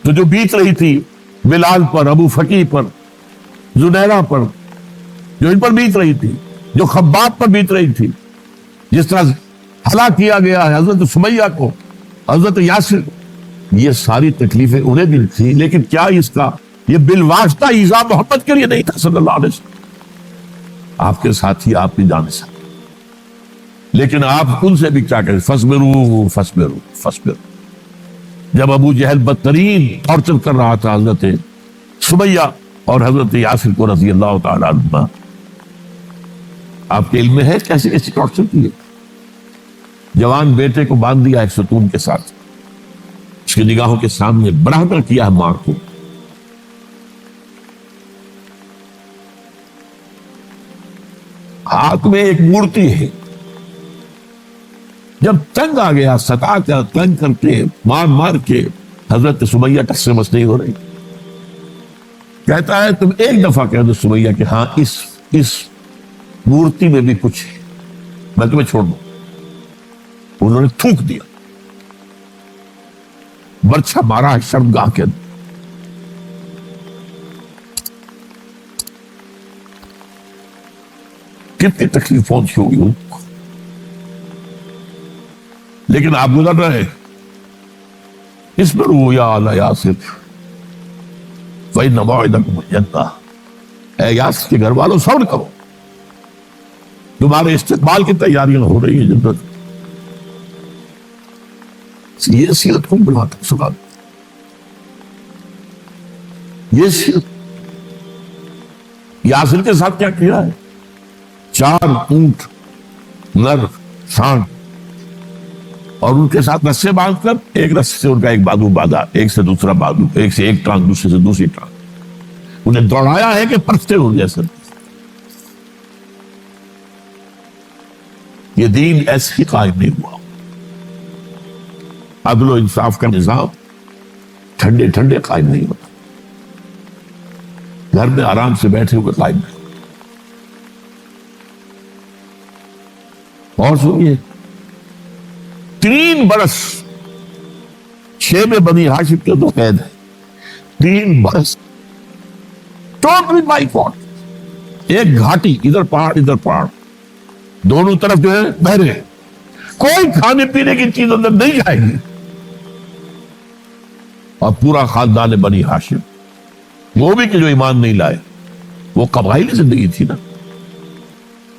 تو جو بیت رہی تھی بلال پر، ابو فقی پر، زنیرہ پر، جو ان پر بیت رہی تھی، جو خباب پر بیت رہی تھی، جس طرح ہلاک کیا گیا ہے حضرت سمیہ کو، حضرت یاسر کو، یہ ساری تکلیفیں انہیں بھی تھی، لیکن کیا اس کا یہ بالواسطہ ایذا محمد کے لیے نہیں تھا صلی اللہ علیہ وسلم؟ آپ کے ساتھی آپ کی جان سے، لیکن آپ ان سے بھی کیا کہیں، فصبروا فصبروا فصبروا۔ جب ابو جہل بدترین ٹارچر کر رہا تھا حضرت سمیہ اور حضرت یاسر کو رضی اللہ تعالیٰ عنہ، آپ کے علم میں ہے کیسے کیسے ٹارچر کیے؟ جوان بیٹے کو باندھ دیا ایک ستون کے ساتھ، اس کی نگاہوں کے سامنے برہنہ کیا ہے ماں کو، ہاتھ میں ایک مورتی ہے، جب تنگ آ گیا ستا کر تنگ کر کے مار مار کے حضرت سمیہ ٹس سے مس نہیں ہو رہی، کہتا ہے تم ایک دفعہ کہہ دو سمیہ کہ ہاں اس مورتی میں بھی کچھ ہے، میں تمہیں چھوڑ دوں۔ انہوں نے تھوک دیا، برچھا مارا ہے شرمگاہ کے اندر۔ کتنی تکلیف پہنچی ہوگی ان کو، لیکن آپ گزر رہے اصبروا یا آل یاسر فإن موعدکم الجنہ، اے یاسر کے گھر والوں صبر کرو، تمہارے استقبال کی تیاریاں ہو رہی ہیں جنت۔ یہ سیرت کون بناتا سبحان، یہ سیرت یاسر کے ساتھ کیا کیا ہے؟ 4 اونٹ نر سانڈ، اور ان کے ساتھ رسے باندھ کر ایک رسے سے ان کا ایک بازو باندھا، ایک سے دوسرا بازو، ایک سے ایک ٹانگ دوسرے سے دوسری ٹانگ، انہیں دوڑایا ہے کہ پرستے ہو جیسے۔ یہ دین ایسے ہی قائم نہیں ہوا، عدل و انصاف کا نظام ٹھنڈے ٹھنڈے قائم نہیں ہوتا، گھر میں آرام سے بیٹھے ہوئے قائم نہیں۔ اور سنیے، 3 برس شیب بنی ہاشم کے دو قید ہے، 3 برس ٹوٹلی بائی فاٹ، ایک گھاٹی، ادھر پہاڑ ادھر پہاڑ، دونوں طرف جو ہے بحرے، کوئی کھانے پینے کی چیز اندر نہیں جائے گی، اور پورا خاندان بنی ہاشم، وہ بھی کہ جو ایمان نہیں لائے، وہ قبائلی زندگی تھی نا۔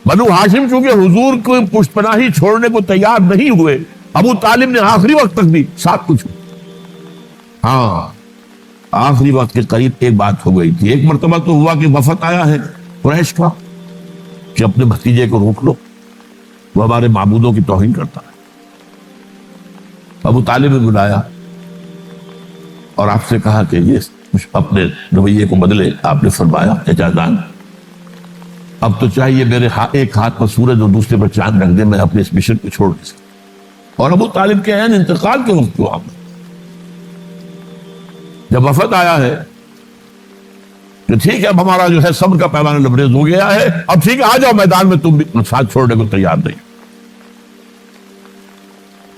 بنو ہاشم چونکہ حضور کو پشت پناہی چھوڑنے کو تیار نہیں ہوئے، ابو طالب نے آخری وقت تک بھی ساتھ کچھ، ہاں آخری وقت کے قریب ایک بات ہو گئی تھی۔ ایک مرتبہ تو ہوا کہ وفد آیا ہے قریش کا کہ اپنے بھتیجے کو روک لو، وہ ہمارے معبودوں کی توہین کرتا ہے۔ ابو طالب نے بلایا اور آپ سے کہا کہ یہ کچھ اپنے رویے کو بدلے۔ آپ نے فرمایا چچا جان، اب تو چاہیے میرے ایک ہاتھ پر سورج اور دوسرے پر چاند رکھ دے، میں اپنے اس مشن کو چھوڑ نہیں سکتا۔ اور ابو طالب کے عین انتقال کے وقت کو آپ جب وفد آیا ہے کہ ٹھیک ہے اب ہمارا جو ہے صبر کا پیمانہ لبریز ہو گیا ہے، اب ٹھیک ہے آ جاؤ میدان میں، تم بھی ساتھ چھوڑنے کو تیار نہیں۔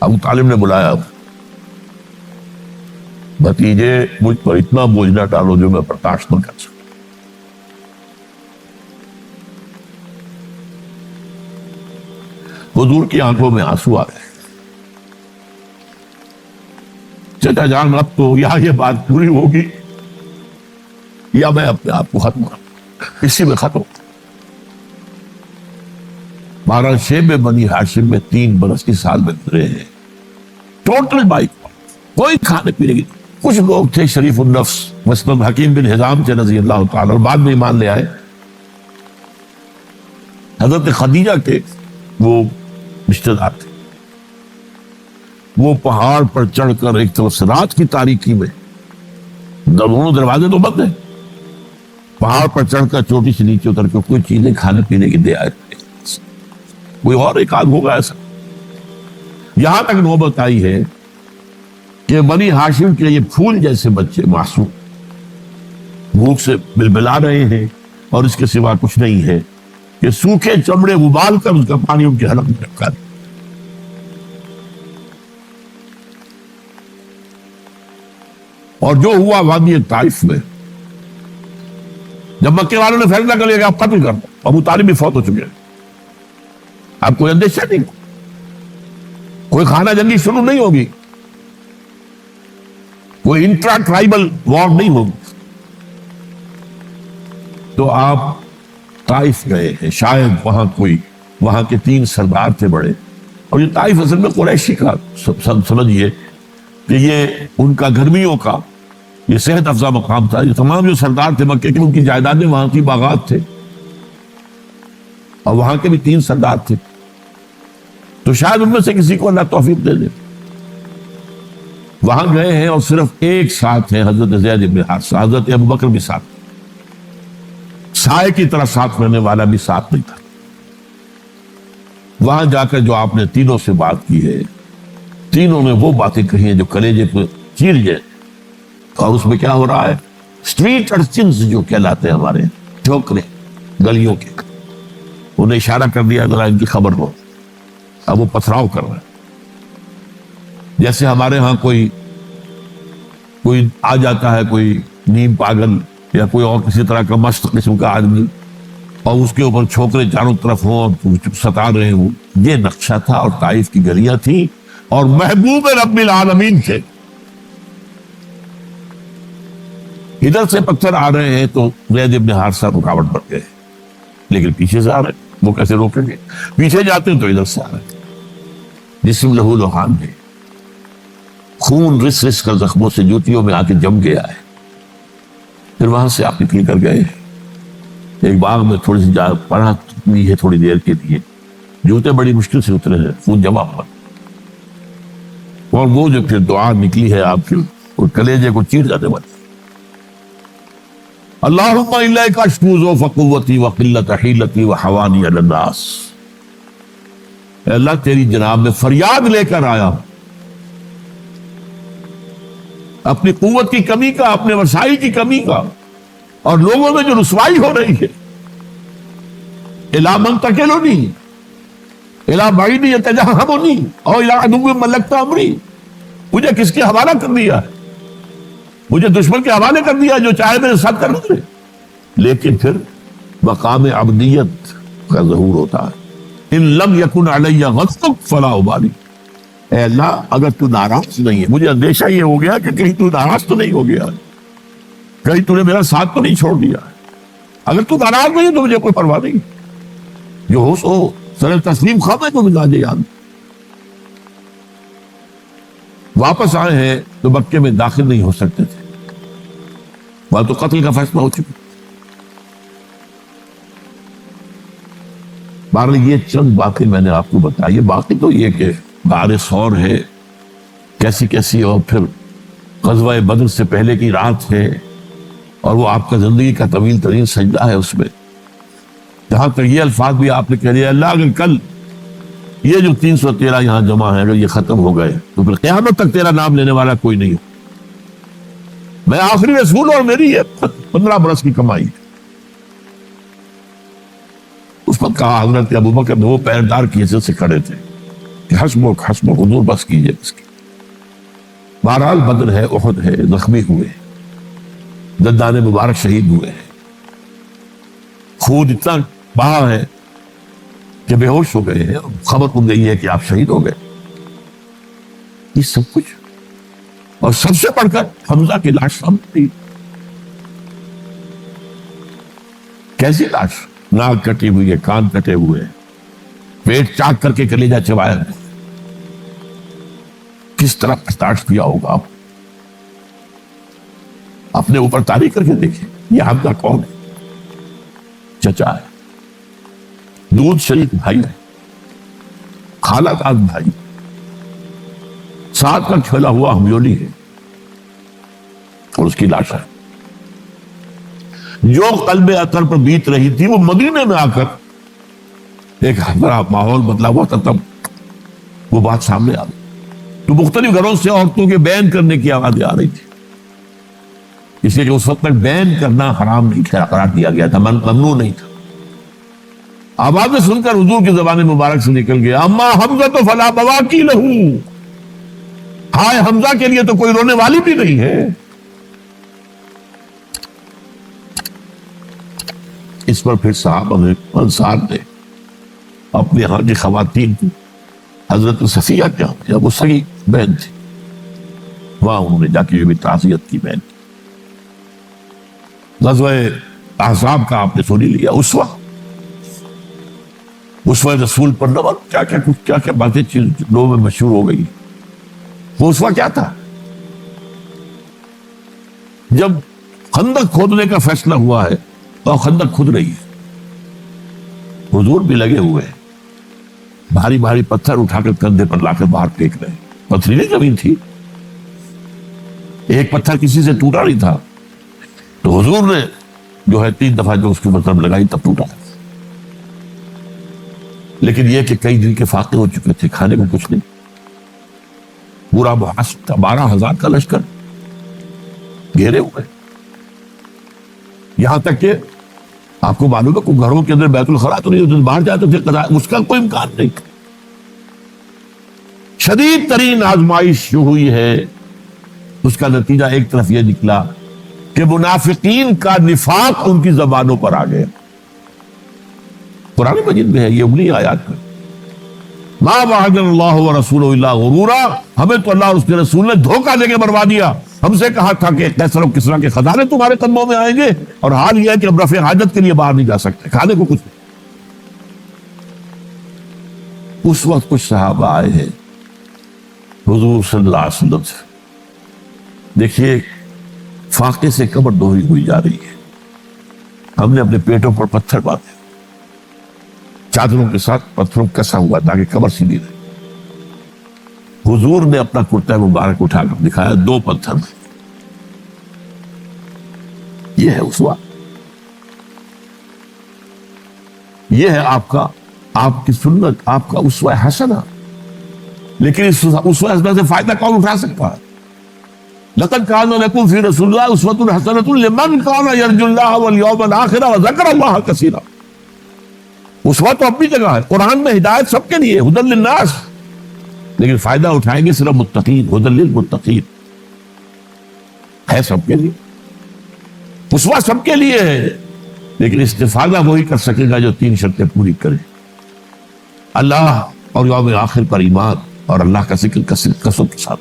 ابو طالب نے بلایا، بھتیجے مجھ پر اتنا بوجھ نہ ڈالو جو میں برداشت نہ کر سکتا۔ حضور کی آنکھوں میں آنسو آ گئے۔ چچا جان اب تو یا یہ بات پوری ہوگی یا میں اپنے آپ کو ختم کروں، اسی میں ختم۔ 12 شیب بنی ہاشم میں 3 برس کی سال میں گزرے ہیں، ٹوٹل بائک، کوئی کھانے پینے کی۔ کچھ لوگ تھے شریف النفس، مثلاً حکیم بن حزام سے رضی اللہ تعالی اور بعد میں ایمان لے آئے، حضرت خدیجہ کے وہ رشتہ دار تھے۔ وہ پہاڑ پر چڑھ کر ایک طرف سے رات کی تاریکی میں، دونوں دروازے تو بند ہیں، پہاڑ پر چڑھ کر چوٹی سے نیچے اتر کے کوئی چیزیں کھانے پینے کی دے آئے، کوئی اور ایک آدھ ہوگا ایسا۔ یہاں تک نوبت آئی ہے کہ بنی ہاشم کے یہ پھول جیسے بچے معصوم بھوک سے بلبلا رہے ہیں اور اس کے سوا کچھ نہیں ہے کہ سوکھے چمڑے ابال کر اس کا پانی ان کے حلق میں رکھا دیا۔ اور جو ہوا وادی طائف میں، جب مکے والوں نے فیصلہ کر لیا کہ آپ قتل کر دو، ابو طالب بھی فوت ہو چکے ہیں، آپ کوئی اندیشہ نہیں، کوئی خانہ جنگی شروع نہیں ہوگی، کوئی انٹرا ٹرائبل وار نہیں ہوگی، تو آپ طائف گئے ہیں، شاید وہاں کے 3 سردار تھے بڑے، اور یہ طائف اصل میں قریشی کا سمجھیے کہ یہ ان کا گرمیوں کا یہ صحت افزا مقام تھا۔ یہ تمام جو سردار تھے مکے کے، ان کی جائیدادیں وہاں کی باغات تھے، اور وہاں کے بھی 3 سردار تھے، تو شاید ان میں سے کسی کو اللہ توفیق دے دے۔ وہاں گئے ہیں اور صرف ایک ساتھ ہے، حضرت زید بن حارثہ، حضرت ابوبکر بھی ساتھ، سائے کی طرح ساتھ رہنے والا بھی ساتھ نہیں تھا۔ وہاں جا کر جو آپ نے تینوں سے بات کی ہے، تینوں نے وہ باتیں کہی ہیں جو کلیجے کو چیر جائے، اور اس میں کیا ہو رہا ہے، اسٹریٹ ارچنز جو کہلاتے ہیں ہمارے ٹھوکرے گلیوں کے، انہیں اشارہ کر دیا ذرا ان کی خبر ہو، اب وہ پتھراؤ کر رہے ہیں۔ جیسے ہمارے ہاں کوئی آ جاتا ہے، کوئی نیم پاگل یا کوئی اور کسی طرح کا مست قسم کا آدمی، اور اس کے اوپر چھوکرے چاروں طرف ہوں اور ستا رہے ہوں، یہ نقشہ تھا، اور طائف کی گلیاں تھیں، اور محبوب رب العالمین تھے۔ ادھر سے پتھر آ رہے ہیں تو زید بن حارثہ رکاوٹ بن گئے، لیکن پیچھے سے آ رہے ہیں، وہ کیسے روکیں گے؟ پیچھے جاتے ہیں تو ادھر سے آ رہے ہیں، جسم لہو لہان ہے، خون رس رس کر زخموں سے جوتیوں میں آ کے جم گیا ہے۔ پھر وہاں سے آپ نکل کر گئے، ایک باغ میں تھوڑی سی پناہ لی ہے تھوڑی دیر کے لیے، جوتے بڑی مشکل سے اترے ہیں، خون جمع ہوا، اور وہ جو پھر دعا نکلی ہے آپ کی، وہ کلیجے کو چیر جاتے بنے، اللہم الیک اشکو ضعف قوتی وقلت حیلتی وحوانی علی الناس، اے اللہ تیری جناب میں فریاد لے کر آیا ہوں، اپنی قوت کی کمی کا، اپنے وسائل کی کمی کا، اور لوگوں میں جو رسوائی ہو رہی ہے، الی من تکلنی الی بعید یتجہمنی او الی عدو ملکت امری، مجھے کس کے حوالہ کر دیا ہے، مجھے دشمن کے حوالے کر دیا جو چاہے میرے ساتھ کر لے۔ لیکن پھر مقام عبدیت کا ظہور ہوتا ہے، ان لم یکن علی غضبک فلا ابالی، اے اللہ اگر تو ناراض نہیں ہے، مجھے اندیشہ یہ ہو گیا کہ کہیں تو ناراض تو نہیں ہو گیا، کہیں تو نے میرا ساتھ تو نہیں چھوڑ دیا، اگر تو ناراض نہیں ہے تو مجھے کوئی پرواہ نہیں، جو ہو سو سر تسلیم خامے کو مزاج یاد۔ واپس آئے ہیں تو مکے میں داخل نہیں ہو سکتے تھے، وہاں تو قتل کا فیصلہ ہو چکا۔ بہرحال یہ چند باتیں میں نے آپ کو بتائی، باقی تو یہ کہ غار ثور ہے کیسی کیسی، اور پھر غزوہ بدر سے پہلے کی رات ہے، اور وہ آپ کا زندگی کا طویل ترین سجدہ ہے، اس میں جہاں تک یہ الفاظ بھی آپ نے کہہ دیا، اللہ اگر کل یہ جو 313 یہاں جمع ہے اگر یہ ختم ہو گئے تو پھر قیامت تک تیرا نام لینے والا کوئی نہیں ہو، میں آخری رسول اور میری یہ 15 برس کی کمائی ہے۔ اس وقت کہا حضرت ابوبکر نے، وہ پیردار کی حیثیت سے کھڑے تھے، کہ حسبک حسبک، حضور بس کیجئے اس کی۔ بہرحال بدر ہے، احد ہے، زخمی ہوئے، دندان مبارک شہید ہوئے ہیں، خون اتنا بہا ہے کہ بے ہوش ہو گئے ہیں، خبر کو گئی ہے کہ آپ شہید ہو گئے، یہ سب کچھ، اور سب سے بڑھ کر حمزہ کی لاش سامنے تھی۔ کیسی لاش؟ ناک کٹی ہوئی ہے، کان کٹے ہوئے ہیں، پیٹ چاک کر کے کلیجہ چبایا ہے، کس طرح برداشت کیا ہوگا آپ؟ اپنے اوپر تاریخ کر کے دیکھیں، یہ حمزہ کون ہے؟ چچا ہے، دودھ شریک بھائی ہے، خالہ داد بھائی، ساتھ کا کھیلا ہوا ہمیولی ہے، اور اس کی لاش ہے۔ جو قلب اطہر پر بیت رہی تھی وہ مدینے میں آ کر ایک بڑا ماحول بدلا ہوا تھا، تب وہ بات سامنے آ گئی، تو مختلف گھروں سے عورتوں کے بین کرنے کی آوازیں آ رہی تھی، اس لیے کہ اس وقت تک بین کرنا حرام نہیں تھا، قرار دیا گیا تھا، ممنوع نہیں تھا۔ آوازیں سن کر حضور کی زبان مبارک سے نکل گیا، اما حمزہ تو فلا بواکی لہو، ہائے حمزہ کے لیے تو کوئی رونے والی بھی نہیں ہے، اس پر پھر صحابہ نے انصار نے اپنے ہاں کی خواتین کو حضرت صفیہ کیا وہ سگی بہن تھی وہاں انہوں نے جا کے بھی تعزیت کی بہن. غزوہ احزاب کا آپ نے سنی لیا. اسوہ رسول پر نہ کیا کیا باتیں لوگوں میں مشہور ہو گئی. وہ اسوہ کیا تھا؟ جب خندق کھودنے کا فیصلہ ہوا ہے تو خندق کھود رہی ہے, حضور بھی لگے ہوئے ہیں, بھاری بھاری پتھر اٹھا کر کندھے پر لا کر باہر پھینک رہے ہیں. پتھریلی زمین تھی, ایک پتھر کسی سے ٹوٹا نہیں تھا, تو حضور نے جو ہے 3 دفعہ جو اس کی مطلب لگائی تب ٹوٹا. لیکن یہ کہ کئی دن کے فاقے ہو چکے تھے, کھانے کو کچھ نہیں, پورا محاصر تھا, 12,000 کا لشکر گھیرے ہوئے. یہاں تک کہ آپ کو معلوم ہے کہ گھروں کے اندر بیت الخلا تو نہیں, باہر جاتے تھے, اس کا کوئی امکان نہیں. شدید ترین آزمائش جو ہوئی ہے اس کا نتیجہ ایک طرف یہ نکلا کہ منافقین کا نفاق ان کی زبانوں پر آ گیا. قرآن مجید میں ہے یہ اگلی آیات میں, ما وعدنا اللہ ورسولہ الا غرورا, ہمیں تو اللہ اور اس کے رسول نے دھوکہ دے کے مروا دیا. ہم سے کہا تھا کہ قیصر و کسریٰ کے خزانے تمہارے قدموں میں آئیں گے, اور حال یہ ہے کہ اب رفع حاجت کے لیے باہر نہیں جا سکتے, کھانے کو کچھ نہیں. اس وقت کچھ صحابہ آئے ہیں حضور صلی اللہ علیہ وسلم سے, دیکھیے فاقے سے کمر دوہری ہوئی جا رہی ہے, ہم نے اپنے پیٹوں پر پتھر باندھے, چادروں کے ساتھ پتھروں کسا ہوا تاکہ کمر سیدھی رہے. حضور نے اپنا کرتا مبارک اٹھا کر دکھایا 2 پتھر میں. یہ ہے اسوہ, یہ ہے آپ کی سنت, آپ کا اسوہ حسنہ. لیکن اس اسوہ حسنہ سے فائدہ کون اٹھا سکتا ہے؟ لقد كان لكم في رسول الله اسوة حسنة لمن كان يرجو الله واليوم الآخر وذكر الله كثيرا. اسوہ تو اپنی جگہ ہے, قرآن میں ہدایت سب کے لیے, ہدی للناس, لیکن فائدہ اٹھائیں گے صرف متقین, ہدی للمتقین ہے سب کے لیے. اسوہ سب کے لیے ہے, لیکن استفادہ وہی کر سکے گا جو 3 شرطیں پوری کرے: اللہ اور یوم آخر پر ایمان, اور اللہ کا ذکر کثرت کے ساتھ.